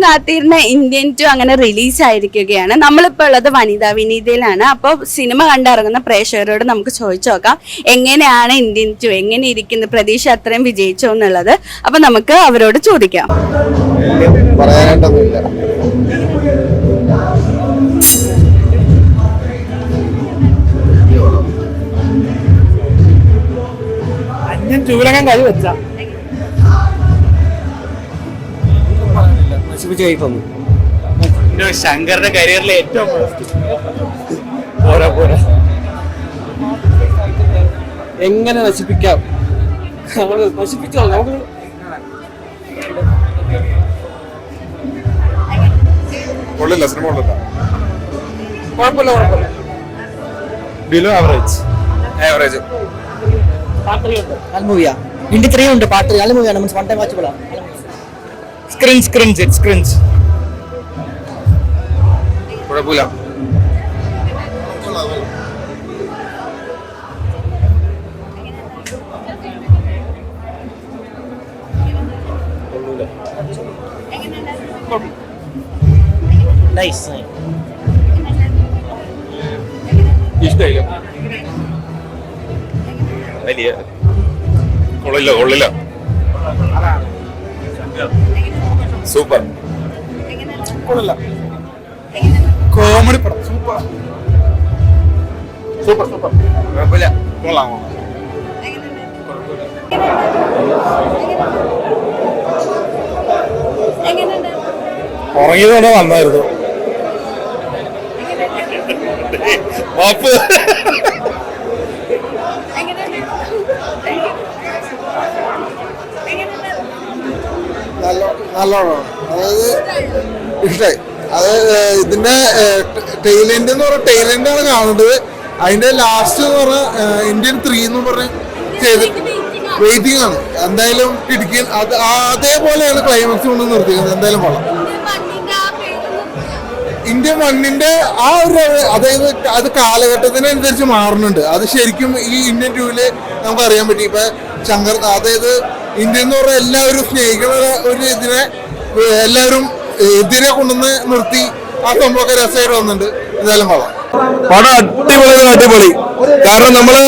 കാത്തിരുന്ന ഇന്ത്യൻ 2 അങ്ങനെ റിലീസ് ആയിരിക്കുകയാണ്. നമ്മളിപ്പോൾ ഉള്ളത് വനിതാ വിനീതയിലാണ്. അപ്പോൾ സിനിമ കണ്ടിറങ്ങുന്ന പ്രേക്ഷകരോട് നമുക്ക് ചോദിച്ചു നോക്കാം എങ്ങനെയാണ് ഇന്ത്യൻ 2, എങ്ങനെ ഇരിക്കുന്നത്, പ്രതീക്ഷ അത്രയും വിജയിച്ചോ എന്നുള്ളത്. അപ്പൊ നമുക്ക് അവരോട് ചോദിക്കാം. പറയാനായിട്ടൊന്നുമില്ല. ചൂലകം കഴി വെച്ച ശങ്കറിന്റെ കരിയറിലെ ഏറ്റവും എങ്ങനെ നശിപ്പിക്കാം, നശിപ്പിച്ചോ നമുക്ക്. കൊള്ളില്ല, സിനിമ കൊള്ളില്ല. കുഴപ്പമില്ല. Below average. നല്ല മൂവിയാ. ഇന്ത്യ 3 ഉണ്ട്, പാട്ട് നല്ല മൂവിയാണ്. മീൻസ് വൺ ടൈം വാച്ചബിളാ. ക്രിഞ്ച് കുഴപ്പമില്ല. നൈസ്. ഇഷ്ടമായില്ല. വലിയ കൊള്ളില്ല. സൂപ്പർ. കൊള്ളില്ല. കോമഡി പടം. സൂപ്പർ. കുഴപ്പമില്ല. കൊള്ളാം. ഉറങ്ങിയതോടെ വന്നായിരുന്നു. നല്ലോണം. അതായത് ഇഷ്ടമായി. അതായത് ഇതിന്റെ ടൈലൻഡ് എന്ന് പറഞ്ഞ ടൈലൻഡാണ് കാണേണ്ടത്. അതിന്റെ ലാസ്റ്റ് എന്ന് പറഞ്ഞ ഇന്ത്യൻ 3 എന്ന് പറഞ്ഞ് ചെയ്ത് വെയിറ്റിംഗ് ആണ്. എന്തായാലും ഇടുക്കി അതേപോലെയാണ് ക്ലൈമാക്സ് കൊണ്ട് നിർത്തിക്കുന്നത്. എന്തായാലും കൊള്ളാം. ഇന്ത്യൻ 1ന്റെ ആ ഒരു അതായത് അത് കാലഘട്ടത്തിനനുസരിച്ച് മാറുന്നുണ്ട്. അത് ശരിക്കും ഈ ഇന്ത്യൻ 2-ല് നമുക്ക് അറിയാൻ പറ്റി. ഇപ്പൊ ശങ്കർ, അതായത് ഇന്ത്യ എന്ന് പറഞ്ഞാൽ എല്ലാവരും സ്നേഹിക്കുന്ന ഒരു ഇതിനെ എല്ലാവരും എതിരെ കൊണ്ടുവന്ന് നിർത്തി ആ സംഭവമൊക്കെ രസമായിട്ട് വന്നിട്ടുണ്ട്. എന്തായാലും കൊള്ളാം. പടം അടിപൊളി. കാരണം നമ്മള്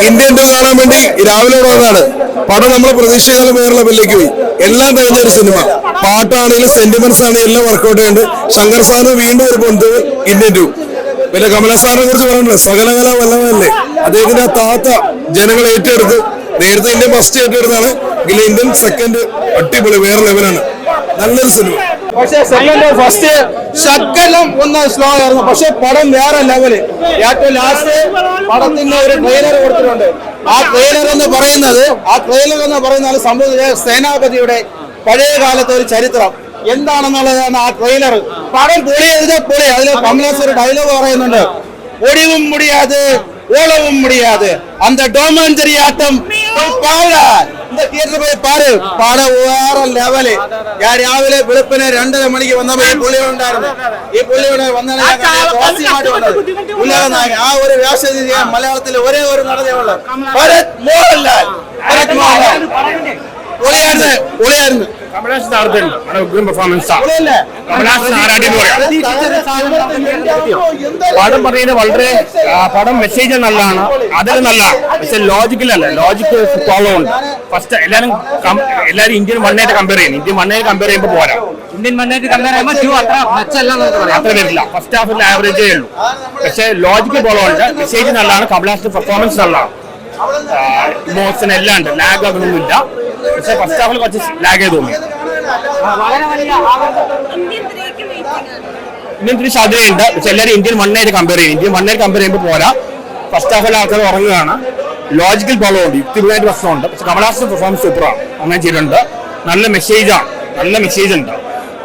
ഇന്ത്യൻ 2 കാണാൻ വേണ്ടി രാവിലെ വന്നതാണ്. പടം നമ്മളെ പ്രതീക്ഷകളും വേറെ ലെവലിലേക്ക് പോയി. എല്ലാം കഴിഞ്ഞൊരു സിനിമ. പാട്ടാണെങ്കിലും സെന്റിമെന്റ്സ് ആണെങ്കിലും എല്ലാം വർക്കൗട്ട് ചെയ്യുന്നുണ്ട്. ശങ്കർ സാറിന് വീണ്ടും ഒരു പൊന്ത് ഇന്ത്യൻ 2. പിന്നെ കമലസാറിനെ കുറിച്ച് പറയുന്നത് സകലകല വല്ലവല്ലേ. അദ്ദേഹത്തിന്റെ ആ താത്ത ജനങ്ങൾ ഏറ്റെടുത്ത്. നേരത്തെ ഇന്ത്യൻ ഫസ്റ്റ് ഏറ്റെടുത്താണ്, ഇന്ത്യൻ സെക്കൻഡ്. അടിപൊളി, വേറെ ലെവലാണ്. നല്ലൊരു സിനിമ. പക്ഷെ സെക്കൻഡ് ഫസ്റ്റ് ശകലം ഒന്ന് സ്ലോ ആയിരുന്നു. പക്ഷെ പടം വേറെ ലെവല്. ഏറ്റവും ലാസ്റ്റ് പടത്തിന് ഒരു ട്രെയിലർ കൊടുത്തിട്ടുണ്ട്. ആ ട്രെയിലർ എന്ന് പറയുന്നത് സംഭവ സേനാപതിയുടെ പഴയ കാലത്തെ ഒരു ചരിത്രം എന്താണെന്നുള്ളതാണ് ആ ട്രെയിലർ. പടം പൊളി. അതിൽ കമലഹാസൻ ഒരു ഡയലോഗ് പറയുന്നുണ്ട്, ഒടിവും മുടിയാതെ ഓളവും മുടിയാതെ அந்த டோமாஞ்சரி ஆட்டம் இந்த திയേറ്ററിൽ പോയി പാട്. പടം വേറെ ലെവല്. ഞാൻ രാവിലെ വെളുപ്പിന് 2:30 മണിക്ക് വന്നപ്പോ ഈ പുള്ളിയുണ്ടായിരുന്നു. ഈ പുള്ളിയുടെ വന്നത് ആ ഒരു വ്യാസം ചെയ്യാൻ മലയാളത്തിൽ ഒരേ ഒരു നടനേ ഉള്ളൂ, ഭരത് മോഹൻലാൽ. പൊളിയായിരുന്നു. പടം പറയുന്നത് വളരെ പടം മെസ്സേജ് നല്ലതാണ്. അതിൽ നല്ല പക്ഷെ ലോജിക്കലല്ല. ലോജിക്ക് ഫോളോ ഉണ്ട്. ഫസ്റ്റ് എല്ലാരും ഇന്ത്യൻ 1 കമ്പയർ ചെയ്യുന്നു. ഇന്ത്യൻ 1 കമ്പയർ ചെയ്യുമ്പോൾ പോരാ. ഇന്ത്യൻ 1 കമ്പയർ ചെയ്യുമ്പോൾ അത്ര വരില്ല. ഫസ്റ്റ് ഹാഫിൽ ആവറേജേ ഉള്ളൂ. പക്ഷെ ലോജിക്ക് ഫോളോ ഉണ്ട്. മെസ്സേജ് നല്ലതാണ്. കമലഹാസന്റെ പെർഫോമൻസ് നല്ലതാണ്. ഇമോഷൻ എല്ലാം ഉണ്ട്. ലാഗ് അങ്ങനൊന്നുമില്ല. പക്ഷെ ഫസ്റ്റ് ഹാഫിൽ കുറച്ച് ലാഗ് ചെയ്ത് തോന്നി. ഇന്ത്യൻ 3 സാധ്യതയുണ്ട്. പക്ഷെ എല്ലാവരും ഇന്ത്യൻ 1 കമ്പയർ ചെയ്യും. ഇന്ത്യൻ 1 കമ്പയർ ചെയ്യുമ്പോൾ പോരാ. ഫസ്റ്റ് ഹാഫിൽ ആൾക്കാർ ഉറങ്ങുകയാണ്. ലോജിക്കൽ ഫോളോ ഉണ്ട്. യുക്തിപരമായിട്ട് പ്രശ്നമുണ്ട്. പക്ഷെ കമലഹാസന്റെ പെർഫോമൻസ് സൂപ്പറാണ്. അങ്ങനെ ചെയ്തിട്ടുണ്ട്. നല്ല മെസ്സേജ് ഉണ്ട്.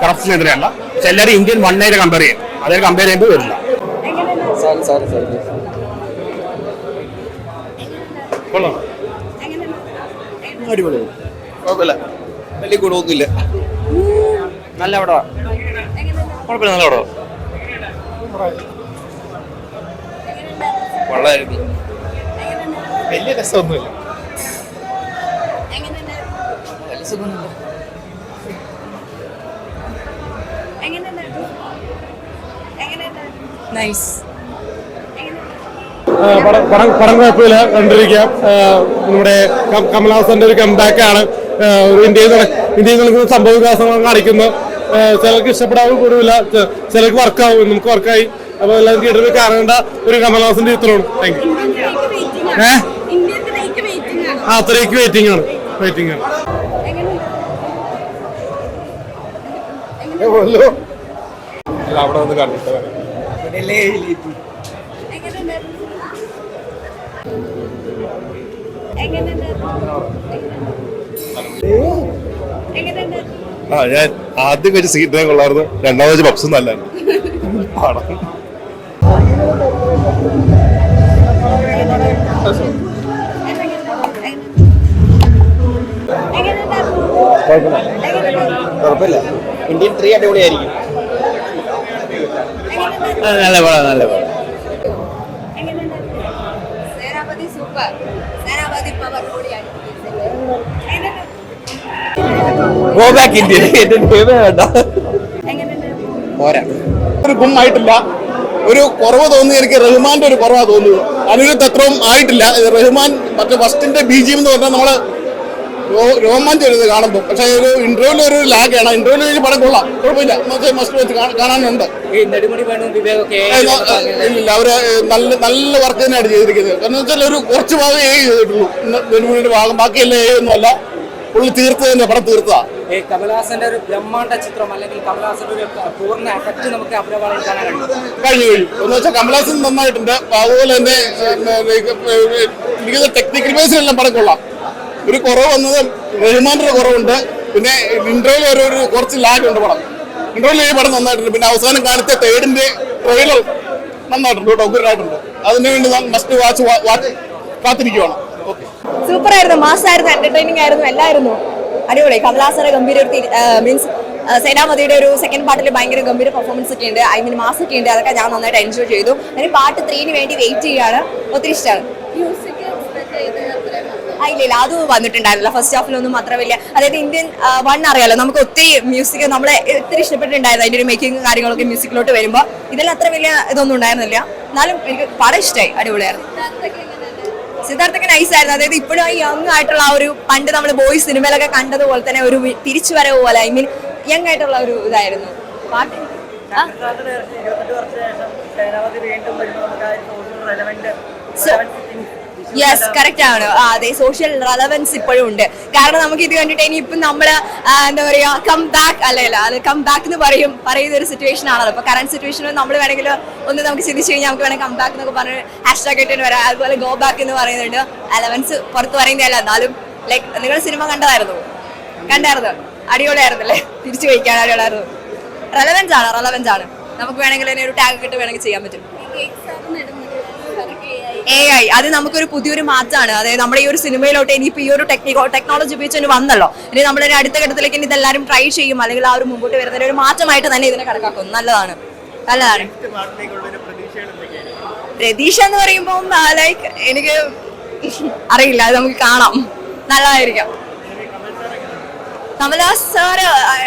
കറപ്ഷനെതിരെയല്ല. പക്ഷെ എല്ലാവരും ഇന്ത്യൻ 1 കമ്പയർ ചെയ്യും. അതേ കമ്പയർ ചെയ്യുമ്പോൾ വരില്ല. അടിപൊളി. വലിയ ഗുണമൊന്നുമില്ല. നല്ല പടമാണ്. കുഴപ്പമില്ല, നല്ല പടമാണ്. കൊള്ളായിരുന്നു. വലിയ രസമൊന്നുമില്ല. വലിയ സുഖമൊന്നുമില്ല. നൈസ്. പടം കുഴപ്പമില്ല, കണ്ടിരിക്കാം. നമ്മുടെ കമൽഹാസന്റെ ഒരു കംബാക്ക് ആണ്. ഇന്ത്യയിൽ നടക്കുന്ന സംഭവ വികാസങ്ങൾ കാണിക്കുന്നു. ചിലർക്ക് ഇഷ്ടപ്പെടാവും കൂടില്ല, ചിലർക്ക് വർക്കാവും. നമുക്ക് വർക്കായി. അപ്പോൾ എല്ലാം തിയേറ്ററിൽ കാണേണ്ട ഒരു കമൽഹാസന്റെ ചിത്രമാണ്. Thank you. അത്രയ്ക്ക് വെയിറ്റിംഗ് ആണ്. അവിടെ വന്ന് കണ്ടിട്ട് ഞാൻ ആദ്യം വെച്ച് സീറ്റിനെ കൊള്ളായിരുന്നു, രണ്ടാമത് വെച്ച് പപ്സും നല്ലായിരുന്നു. കുഴപ്പമില്ല. ഇന്ത്യൻ 3 അടിപൊളിയായിരിക്കും. നല്ല പടം. Go back India. പോരാ, ഒരു ഗുമ്മായിട്ടില്ല. ഒരു കുറവ് തോന്നി എനിക്ക് റഹ്മാന്റെ ഒരു കുറവാ തോന്നുന്നത്. അനിരുദ്ധ് അത്രയും ആയിട്ടില്ല. റഹ്മാൻ മറ്റേ ഫസ്റ്റിന്റെ BGM എന്ന് പറഞ്ഞാൽ നമ്മള് രോമാഞ്ചം വരുന്നത് കാണുമ്പോൾ. പക്ഷെ ഒരു ഇന്റർവ്യൂവിൽ ഒരു ലാഗാണ്. ഇന്റർവ്യൂവിൽ കഴിഞ്ഞ് പടം കൊള്ളാം, കുഴപ്പമില്ല. മസ്റ്റ് വെച്ച് കാണാനുണ്ട്. ഇല്ല, അവര് നല്ല വർക്ക് തന്നെയാണ് ചെയ്തിരിക്കുന്നത്. കാരണം വെച്ചാൽ ഒരു കുറച്ച് ഭാഗം ചെയ്തിട്ടുള്ളൂ, നെടുമുടിയുടെ ഭാഗം. ബാക്കിയെല്ലാം ഒന്നുമല്ല, പുള്ളി തീർത്ത് തന്നെ പടം തീർത്താ. കമൽഹാസന്റെ ഒരു ബ്രഹ്മാണ്ഡ ചിത്രം അല്ലെങ്കിൽ കമൽഹാസന്റെ ഒരു പൂർണ്ണ എഫക്ട് നമുക്ക് അഭിനയം കാണാൻ കഴിഞ്ഞു. എന്ന് വെച്ചാൽ കമൽഹാസൻ നന്നായിട്ടുണ്ട്. അതുപോലെ തന്നെ എനിക്ക് ടെക്നിക്കൽ ബേസിലെല്ലാം പടം കൊള്ളാം. ഒരു കുറവ് വന്നത് റഹ്മാന്റെ കുറവുണ്ട്. പിന്നെ ഇന്റർവ്യൂവിൽ ഒരു കുറച്ച് ലാഗ് ഉണ്ട് പടം. ഇന്റർവ്യൂവിൽ ഈ പടം നന്നായിട്ടുണ്ട്. പിന്നെ അവസാനം കാണിച്ച തേർഡിന്റെ ട്രെയിലർ നന്നായിട്ടുണ്ട് കേട്ടോ, ഉഗ്രനായിട്ടുണ്ട്. അതിനു വേണ്ടി മസ്റ്റ് വാച്ച് കാത്തിരിക്കുവാണ്. ഓക്കെ, സൂപ്പർ ആയിരുന്നു, മാസ് ആയിരുന്നു, എന്റർടൈനിങ് ആയിരുന്നു, എല്ലായിരുന്നു അടിപൊളി. കമൽഹാസന്റെ ഗംഭീര മീൻസ് സേനാപതിയുടെ ഒരു സെക്കൻഡ് പാർട്ടിൽ ഭയങ്കര ഗംഭീര പെർഫോമൻസ് ഒക്കെ ഉണ്ട്. ഐ മീൻ മാസ് ഒക്കെ ഉണ്ട്. അതൊക്കെ ഞാൻ നന്നായിട്ട് എൻജോയ് ചെയ്തു. അതിന് പാർട്ട് 3 വേണ്ടി വെയിറ്റ് ചെയ്യാണ്. ഒത്തിരി ഇഷ്ടമാണ്. ഇല്ല, അത് വന്നിട്ടുണ്ടായിരുന്നില്ല ഫസ്റ്റ് ഹാഫിലൊന്നും അത്ര വലിയ. അതായത് ഇന്ത്യൻ 1 അറിയാലോ, നമുക്ക് ഒത്തിരി മ്യൂസിക് നമ്മളെ ഒത്തിരി ഇഷ്ടപ്പെട്ടിട്ടുണ്ടായിരുന്നു. അതിന്റെ ഒരു മേക്കിംഗ് കാര്യങ്ങളൊക്കെ മ്യൂസിക്കിലോട്ട് വരുമ്പോൾ ഇതെല്ലാം അത്ര വലിയ ഇതൊന്നും ഉണ്ടായിരുന്നില്ല. എന്നാലും എനിക്ക് പടം ഇഷ്ടമായി, അടിപൊളിയായിരുന്നു. സിദ്ധാർത്ഥൊക്കെ നൈസായിരുന്നു. അതായത് ഇപ്പോഴും ഈ യങ് ആയിട്ടുള്ള ആ ഒരു പണ്ട് നമ്മൾ ബോയ്സ് സിനിമയിലൊക്കെ കണ്ടതുപോലെ തന്നെ ഒരു തിരിച്ചു വരവ് പോലെ, ഐ മീൻ യങ് ആയിട്ടുള്ള ഒരു ഇതായിരുന്നു പാട്ട്. യെസ്, കറക്റ്റ് ആണ്. അതെ, സോഷ്യൽ റെലവൻസ് ഇപ്പോഴും ഉണ്ട്. കാരണം നമുക്ക് ഇത് കണ്ടിട്ട് ഇനിയിപ്പം നമ്മള് എന്താ പറയാ കം ബാക്ക് അല്ലല്ല, അത് കം ബാക്ക് എന്ന് പറയുന്ന ഒരു സിറ്റുവേഷൻ ആണല്ലോ. ഇപ്പൊ കറന്റ് സിറ്റുവേഷനിൽ നമ്മൾ വേണമെങ്കിൽ ഒന്ന് നമുക്ക് ചിന്തിച്ചു കഴിഞ്ഞാൽ നമുക്ക് വേണമെങ്കിൽ കം ബാക്ക് എന്നൊക്കെ പറഞ്ഞ് ഹാഷ്ടാഗ് ഇട്ടിട്ട് വരാം. അതുപോലെ ഗോ ബാക്ക് എന്ന് പറയുന്നുണ്ട്. അലവൻസ് പുറത്ത് പറയുന്നതല്ല, എന്നാലും ലൈക്ക് നിങ്ങൾ സിനിമ കണ്ടായിരുന്നു? അടിപൊളിയായിരുന്നല്ലേ? തിരിച്ചു കഴിക്കാൻ അടിപൊളിയായിരുന്നു. റെലവൻസ് ആണ്. നമുക്ക് വേണമെങ്കിൽ തന്നെ ഒരു ടാഗ് ഇട്ട് വേണമെങ്കിൽ ചെയ്യാൻ പറ്റും. AI അത് നമുക്കൊരു പുതിയൊരു മാറ്റമാണ്. അതായത് നമ്മുടെ ഈ ഒരു സിനിമയിലോട്ട് ഇനിയിപ്പോൾ ഈ ഒരു ടെക്നോളജി ഉപയോഗിച്ച് വന്നല്ലോ. ഇനി നമ്മുടെ അടുത്ത ഘട്ടത്തിലേക്ക് ഇനി ഇതെല്ലാവരും ട്രൈ ചെയ്യും, അല്ലെങ്കിൽ ആ ഒരു മുമ്പോട്ട് വരുന്ന ഒരു മാറ്റമായിട്ട് തന്നെ ഇതിനെ കണക്കാക്കും. നല്ലതാണ്. പ്രതീക്ഷ എന്ന് പറയുമ്പോൾ ലൈക്ക് എനിക്ക് അറിയില്ല, അത് നമുക്ക് കാണാം. നല്ലതായിരിക്കാം. കമൽഹാസ് സാറ്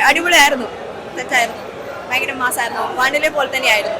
അടിപൊളിയായിരുന്നു, സെറ്റായിരുന്നു, ഭയങ്കര മാസമായിരുന്നു. 1 പോലെ തന്നെയായിരുന്നു.